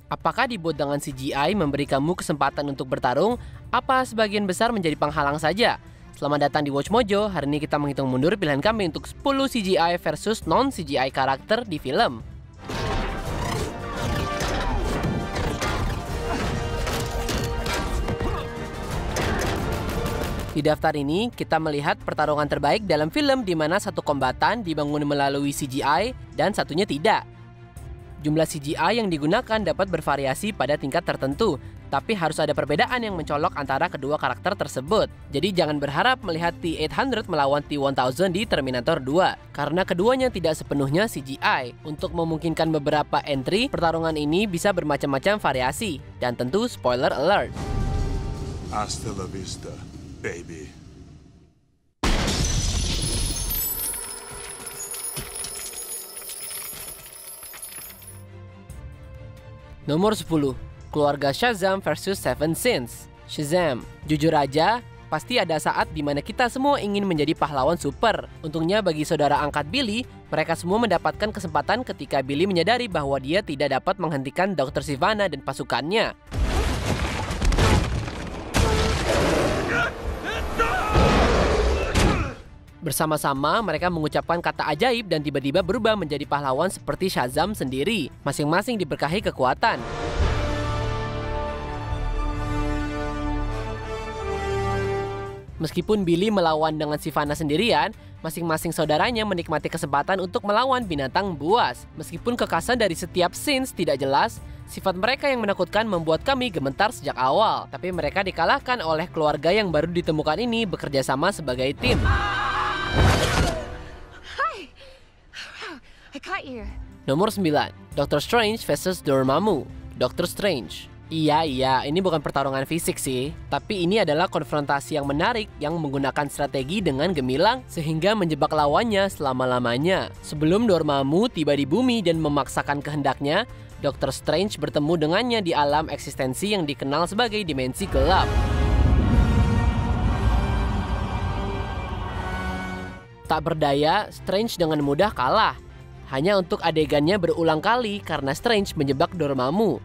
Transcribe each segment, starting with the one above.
Apakah dibuat dengan CGI memberi kamu kesempatan untuk bertarung, apa sebagian besar menjadi penghalang saja? Selamat datang di Watch Mojo. Hari ini kita menghitung mundur pilihan kami untuk 10 CGI versus non-CGI karakter di film. Di daftar ini, kita melihat pertarungan terbaik dalam film di mana satu kombatan dibangun melalui CGI dan satunya tidak. Jumlah CGI yang digunakan dapat bervariasi pada tingkat tertentu, tapi harus ada perbedaan yang mencolok antara kedua karakter tersebut. Jadi jangan berharap melihat T-800 melawan T-1000 di Terminator 2, karena keduanya tidak sepenuhnya CGI. Untuk memungkinkan beberapa entry, pertarungan ini bisa bermacam-macam variasi, dan tentu spoiler alert. Hasta la vista, baby. Nomor 10. Keluarga Shazam versus Seven Sins. Shazam. Jujur aja, pasti ada saat di mana kita semua ingin menjadi pahlawan super. Untungnya bagi saudara angkat Billy, mereka semua mendapatkan kesempatan ketika Billy menyadari bahwa dia tidak dapat menghentikan Dr. Sivana dan pasukannya. Bersama-sama, mereka mengucapkan kata ajaib dan tiba-tiba berubah menjadi pahlawan seperti Shazam sendiri. Masing-masing diberkahi kekuatan. Meskipun Billy melawan dengan Sivana sendirian, masing-masing saudaranya menikmati kesempatan untuk melawan binatang buas. Meskipun kekasan dari setiap scenes tidak jelas, sifat mereka yang menakutkan membuat kami gemetar sejak awal. Tapi mereka dikalahkan oleh keluarga yang baru ditemukan ini bekerja sama sebagai tim. Nomor 9. Doctor Strange vs Dormammu. Doctor Strange. Iya, ini bukan pertarungan fisik sih. Tapi ini adalah konfrontasi yang menarik yang menggunakan strategi dengan gemilang sehingga menjebak lawannya selama-lamanya. Sebelum Dormammu tiba di bumi dan memaksakan kehendaknya, Doctor Strange bertemu dengannya di alam eksistensi yang dikenal sebagai dimensi gelap. Tak berdaya, Strange dengan mudah kalah. Hanya untuk adegannya berulang kali karena Strange menjebak Dormammu.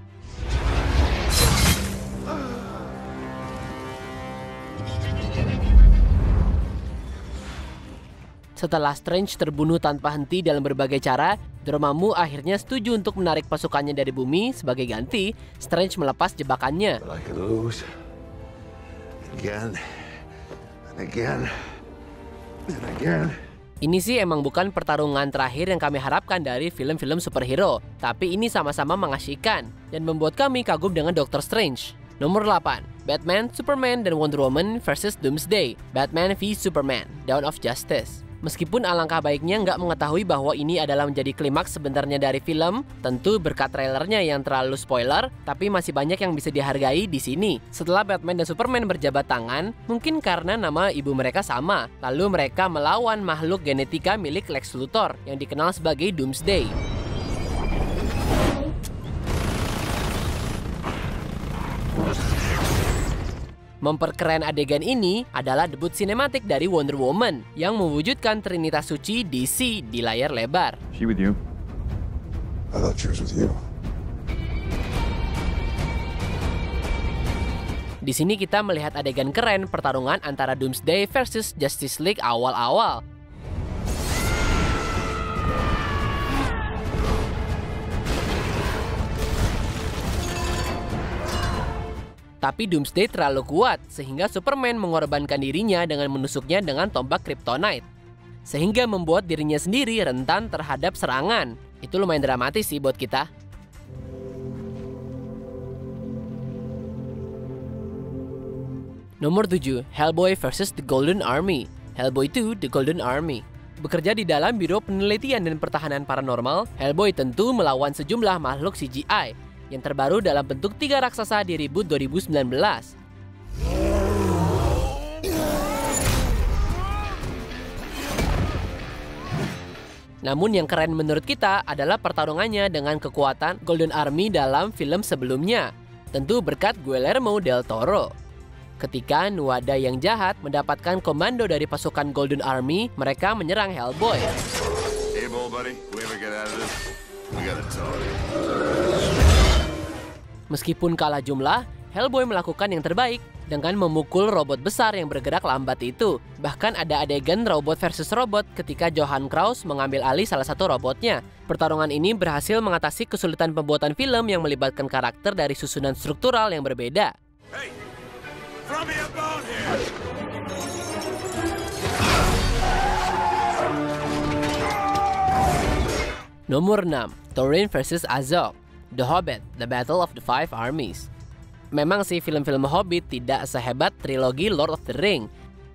Setelah Strange terbunuh tanpa henti dalam berbagai cara, Dormammu akhirnya setuju untuk menarik pasukannya dari bumi. Sebagai ganti, Strange melepas jebakannya. Ini sih emang bukan pertarungan terakhir yang kami harapkan dari film-film superhero, tapi ini sama-sama mengasyikkan dan membuat kami kagum dengan Doctor Strange. Nomor 8. Batman, Superman, dan Wonder Woman versus Doomsday. Batman v Superman, Dawn of Justice. Meskipun alangkah baiknya nggak mengetahui bahwa ini adalah menjadi klimaks sebenarnya dari film, tentu berkat trailernya yang terlalu spoiler, tapi masih banyak yang bisa dihargai di sini. Setelah Batman dan Superman berjabat tangan, mungkin karena nama ibu mereka sama, lalu mereka melawan makhluk genetika milik Lex Luthor yang dikenal sebagai Doomsday. Memperkeren adegan ini adalah debut sinematik dari Wonder Woman yang mewujudkan Trinitas Suci DC di layar lebar. She with you? I thought she was with you. Di sini kita melihat adegan keren pertarungan antara Doomsday versus Justice League awal-awal. Tapi Doomsday terlalu kuat, sehingga Superman mengorbankan dirinya dengan menusuknya dengan tombak Kryptonite. Sehingga membuat dirinya sendiri rentan terhadap serangan. Itu lumayan dramatis sih buat kita. Nomor 7. Hellboy vs The Golden Army. Hellboy 2 The Golden Army. Bekerja di dalam Biro Penelitian dan Pertahanan Paranormal, Hellboy tentu melawan sejumlah makhluk CGI yang terbaru dalam bentuk 3 raksasa di reboot 2019. Namun yang keren menurut kita adalah pertarungannya dengan kekuatan Golden Army dalam film sebelumnya, tentu berkat Guillermo del Toro. Ketika Nuada yang jahat mendapatkan komando dari pasukan Golden Army, mereka menyerang Hellboy. Hey, buddy, we ever get out of this? We gotta talk. Meskipun kalah jumlah, Hellboy melakukan yang terbaik dengan memukul robot besar yang bergerak lambat itu. Bahkan ada adegan robot versus robot ketika Johan Kraus mengambil alih salah satu robotnya. Pertarungan ini berhasil mengatasi kesulitan pembuatan film yang melibatkan karakter dari susunan struktural yang berbeda. Hey, throw me a bone here. Nomor 6. Thorin vs. Azog, The Hobbit, The Battle of the Five Armies. Memang sih film-film Hobbit tidak sehebat trilogi Lord of the Ring,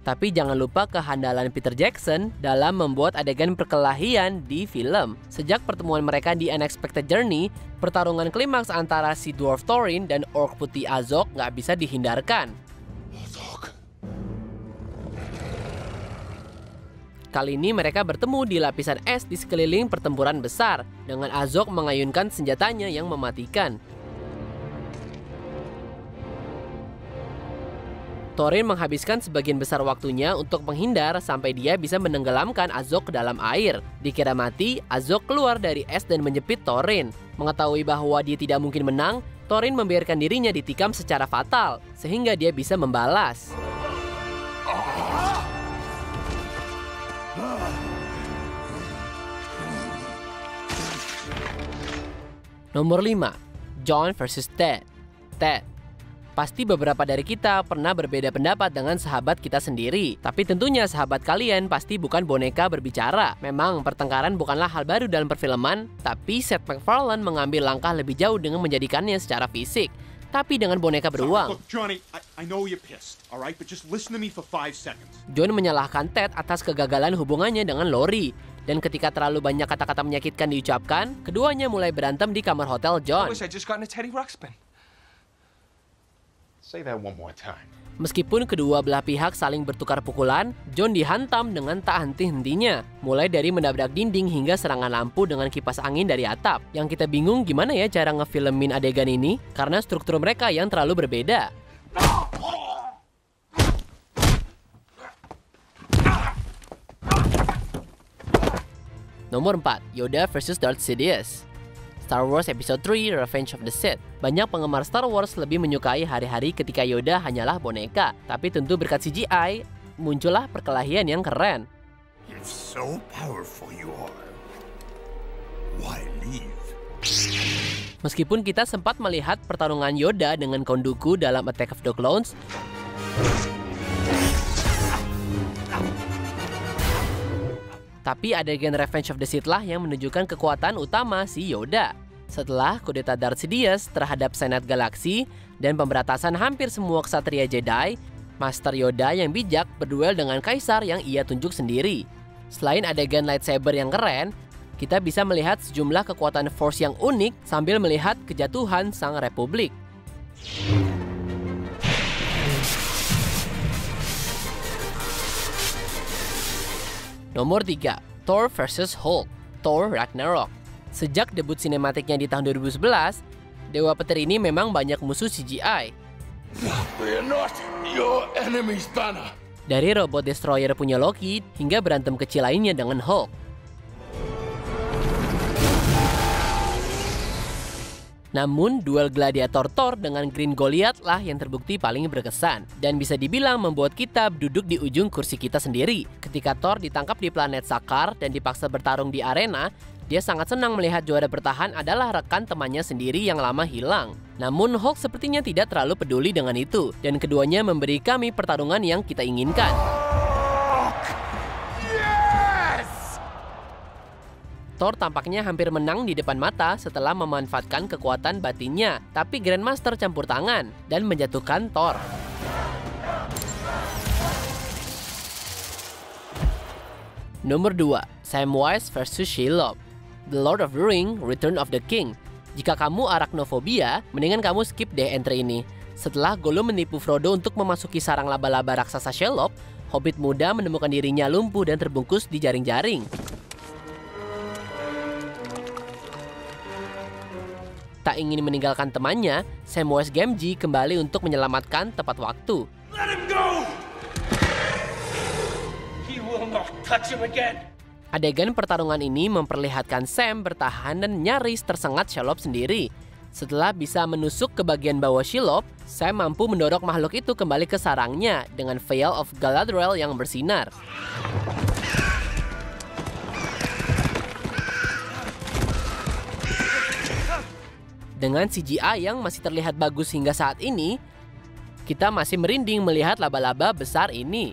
tapi jangan lupa kehandalan Peter Jackson dalam membuat adegan perkelahian di film. Sejak pertemuan mereka di Unexpected Journey, pertarungan klimaks antara si Dwarf Thorin dan Orc Putih Azog nggak bisa dihindarkan. Kali ini mereka bertemu di lapisan es di sekeliling pertempuran besar, dengan Azog mengayunkan senjatanya yang mematikan. Thorin menghabiskan sebagian besar waktunya untuk menghindar sampai dia bisa menenggelamkan Azog ke dalam air. Dikira mati, Azog keluar dari es dan menjepit Thorin. Mengetahui bahwa dia tidak mungkin menang, Thorin membiarkan dirinya ditikam secara fatal, sehingga dia bisa membalas. Nomor 5. Jon vs. Ted. Ted. Pasti beberapa dari kita pernah berbeda pendapat dengan sahabat kita sendiri. Tapi tentunya sahabat kalian pasti bukan boneka berbicara. Memang pertengkaran bukanlah hal baru dalam perfilman, tapi Seth MacFarlane mengambil langkah lebih jauh dengan menjadikannya secara fisik. Tapi dengan boneka beruang. Look, Johnny, I know you're pissed, all right? But just listen to me for 5 seconds. Jon menyalahkan Ted atas kegagalan hubungannya dengan Lori. Dan ketika terlalu banyak kata-kata menyakitkan diucapkan, keduanya mulai berantem di kamar hotel Jon. I wish I just gotten a Teddy Ruxpin. Say that one more time. Meskipun kedua belah pihak saling bertukar pukulan, Jon dihantam dengan tak henti-hentinya. Mulai dari menabrak dinding hingga serangan lampu dengan kipas angin dari atap. Yang kita bingung gimana ya cara ngefilmin adegan ini, karena struktur mereka yang terlalu berbeda. Nomor 4. Yoda vs. Darth Sidious. Star Wars Episode 3 Revenge of the Sith. Banyak penggemar Star Wars lebih menyukai hari-hari ketika Yoda hanyalah boneka. Tapi tentu berkat CGI, muncullah perkelahian yang keren. If so powerful you are, why leave? Meskipun kita sempat melihat pertarungan Yoda dengan Count Dooku dalam Attack of the Clones, tapi adegan Revenge of the Sith lah yang menunjukkan kekuatan utama si Yoda. Setelah kudeta Darth Sidious terhadap Senat Galaksi dan pemberantasan hampir semua ksatria Jedi, Master Yoda yang bijak berduel dengan Kaisar yang ia tunjuk sendiri. Selain adegan lightsaber yang keren, kita bisa melihat sejumlah kekuatan Force yang unik sambil melihat kejatuhan Sang Republik. Nomor 3. Thor vs. Hulk, Thor Ragnarok. Sejak debut sinematiknya di tahun 2011, Dewa Petir ini memang banyak musuh CGI. We're not your enemy's banner. Dari robot destroyer punya Loki hingga berantem kecil lainnya dengan Hulk. Namun, duel gladiator Thor dengan Green Goliath lah yang terbukti paling berkesan. Dan bisa dibilang membuat kita duduk di ujung kursi kita sendiri. Ketika Thor ditangkap di planet Sakaar dan dipaksa bertarung di arena, dia sangat senang melihat juara bertahan adalah rekan temannya sendiri yang lama hilang. Namun, Hulk sepertinya tidak terlalu peduli dengan itu. Dan keduanya memberi kami pertarungan yang kita inginkan. Thor tampaknya hampir menang di depan mata setelah memanfaatkan kekuatan batinnya, tapi Grandmaster campur tangan dan menjatuhkan Thor. Nomor 2. Samwise vs. Shelob, The Lord of the Ring, Return of the King. Jika kamu arachnofobia, mendingan kamu skip deh entry ini. Setelah Gollum menipu Frodo untuk memasuki sarang laba-laba raksasa Shelob, Hobbit muda menemukan dirinya lumpuh dan terbungkus di jaring-jaring. Tak ingin meninggalkan temannya, Samwise Gamgee kembali untuk menyelamatkan tepat waktu. Let him go! He will not touch him again. Adegan pertarungan ini memperlihatkan Sam bertahan dan nyaris tersengat Shelob sendiri. Setelah bisa menusuk ke bagian bawah Shelob, saya mampu mendorong makhluk itu kembali ke sarangnya dengan Veil of Galadriel yang bersinar. Dengan CGI yang masih terlihat bagus hingga saat ini, kita masih merinding melihat laba-laba besar ini.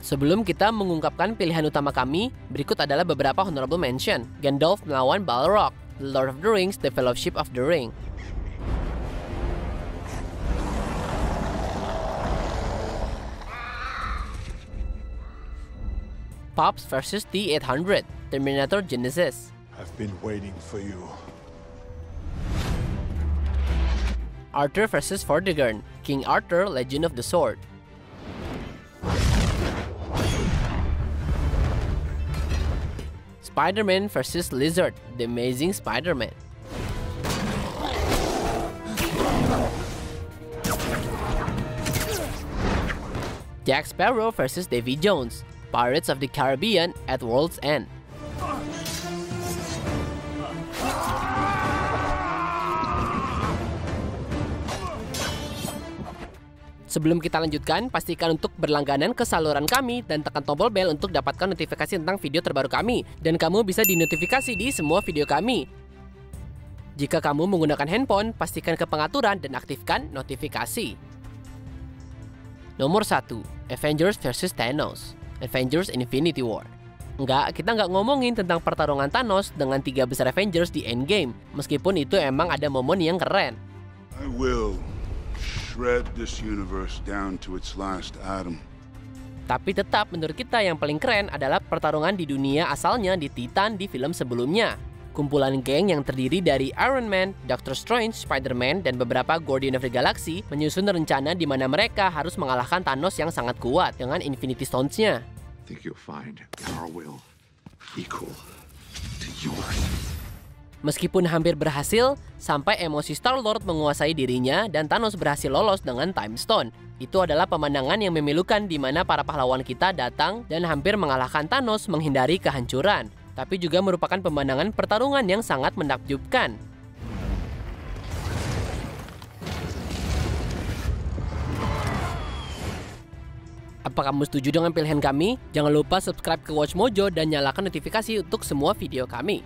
Sebelum kita mengungkapkan pilihan utama kami, berikut adalah beberapa honorable mention. Gandalf melawan Balrog, The Lord of the Rings, The Fellowship of the Ring. Pops vs T-800, Terminator Genesis. I've been waiting for you. Arthur vs Vortigern, King Arthur, Legend of the Sword. Spider-Man vs Lizard, The Amazing Spider-Man. Jack Sparrow vs Davy Jones, Pirates of the Caribbean at World's End. Sebelum kita lanjutkan, pastikan untuk berlangganan ke saluran kami dan tekan tombol bel untuk dapatkan notifikasi tentang video terbaru kami. Dan kamu bisa dinotifikasi di semua video kami. Jika kamu menggunakan handphone, pastikan ke pengaturan dan aktifkan notifikasi. Nomor 1. Avengers vs Thanos, Avengers Infinity War. Kita nggak ngomongin tentang pertarungan Thanos dengan 3 besar Avengers di Endgame, meskipun itu emang ada momen yang keren. I will shred this universe down to its last atom. Tapi tetap menurut kita yang paling keren adalah pertarungan di dunia asalnya di Titan di film sebelumnya. Kumpulan geng yang terdiri dari Iron Man, Doctor Strange, Spider-Man, dan beberapa Guardian of the Galaxy menyusun rencana di mana mereka harus mengalahkan Thanos yang sangat kuat dengan Infinity Stones-nya. I think you'll find our will equal to yours. Meskipun hampir berhasil, sampai emosi Star-Lord menguasai dirinya dan Thanos berhasil lolos dengan Time Stone. Itu adalah pemandangan yang memilukan di mana para pahlawan kita datang dan hampir mengalahkan Thanos menghindari kehancuran. Tapi juga merupakan pemandangan pertarungan yang sangat menakjubkan. Apa kamu setuju dengan pilihan kami? Jangan lupa subscribe ke Watch Mojo dan nyalakan notifikasi untuk semua video kami.